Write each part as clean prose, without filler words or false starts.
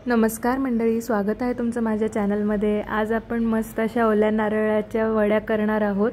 नमस्कार मंडळी, स्वागत आहे तुमचं माझ्या चॅनलमध्ये। आज आपण मस्त अशा ओल्या नारळाच्या वड्या करणार आहोत।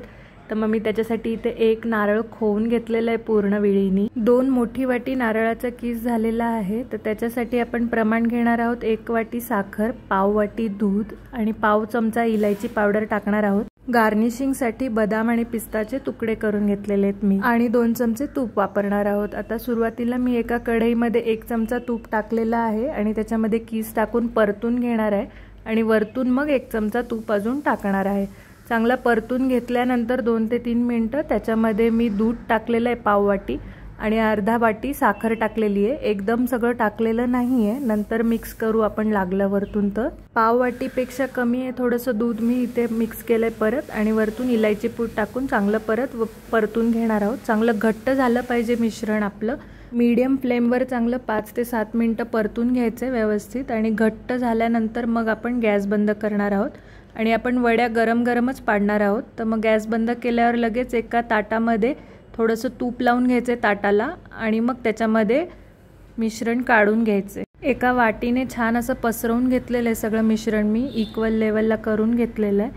तर मग मी त्याच्यासाठी इथे एक नारळ खोवून घेतलेला आहे पूर्ण विळीनी। 2 मोठी वाटी नारळाचा किस झालेला आहे। तर त्याच्यासाठी आपण प्रमाण घेणार आहोत 1 वाटी साखर, पाव वाटी दूध आणि पाव चमचा इलायची पावडर टाकणार आहोत। गार्निशिंग साठी बदाम आणि पिस्ताचे तुकडे करून घेतलेले आहेत मी आणि 2 चमचे तूप वापरणार आहोत। आता सुरुवातीला मी एका कढईमध्ये 1 चमचा तूप टाकलेला आहे आणि त्याच्यामध्ये किस टाकून परतून घेणार आहे आणि वरतून मग 1 चमचा तूप अजून टाकणार आहे। चांगला परतून घेतल्यानंतर 2 ते 3 मिनिटं त्याच्यामध्ये मी दूध टाकलेलं आहे पाव वाटी आणि अर्धा वाटी साखर टाकलेली आहे। एकदम सगळं टाकलेलं नाहीये, नंतर मिक्स करू आपण लागलं वरतून। तर पाव वाटीपेक्षा कमी आहे थोडंसं दूध मी इथे मिक्स केलंय परत आणि वरतून इलायची पूड टाकून चांगलं परत परतून घेणार आहोत। चांगलं घट्ट झालं पाहिजे मिश्रण आपलं। मीडियम फ्लेमवर चांगलं 5 ते 7 मिनिटं परतून घ्यायचं व्यवस्थित आणि घट्ट झाल्यानंतर मग आपण गॅस बंद करणार आहोत आणि आपण वड्या गरम गरमच पाडणार आहोत। तर मग गॅस बंद केल्यावर लगेच एका ताटामध्ये थोडंसं तूप लावून घ्यायचे ताटाला आणि मग त्याच्यामध्ये मिश्रण काढून घ्यायचे। एका वाटीने छान असं पसरवून घेतलेलं आहे सगळं मिश्रण मी इक्वल लेवलला करून घेतलेलं आहे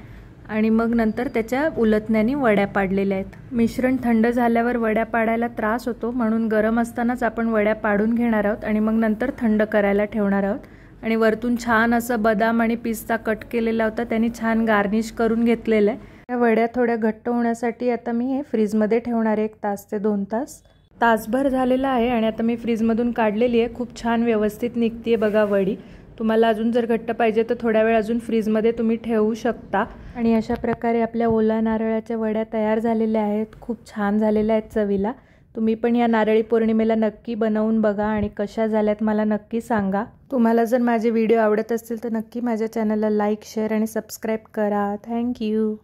आणि मग नंतर त्याच्या उलटण्याने वड्या पाडलेल्या आहेत। मिश्रण थंड झाल्यावर वड्या पाडायला त्रास होतो, म्हणून गरम असतानाच आपण वड्या पाडून घेणार आहोत आणि मग नंतर थंड करायला ठेवणार आहोत। आणि वरतून छान असं बदाम आणि पिस्ता कट केलेला होता, त्यांनी छान गार्निश करून घेतलेलं आहे। या वड्या थोड्या घट्ट होण्यासाठी आता मी हे फ्रीजमध्ये ठेवणार 1 तास ते 2 तास। तासभर झालेला आहे आणि आता मी फ्रीजमधून काढलेली आहे। खूप छान व्यवस्थित निघतीये बघा वडी। तुम्हाला अजून जर घट्ट पाहिजे तर थोड्या वेळ अजून फ्रीजमध्ये तुम्ही ठेवू शकता। आणि अशा प्रकारे आपल्या ओल्या नारळाच्या वड्या तयार झालेल्या आहेत। खूप छान झालेल्या आहेत चवीला। तुम्ही पण या नारळी पौर्णिमेला नक्की बनवून बघा आणि कशा झाल्यात मला नक्की सांगा। तुम्हाला जर माझे व्हिडिओ आवडत असतील तर नक्की माझ्या चॅनलला लाईक, शेअर आणि सबस्क्राईब करा। थँक्यू।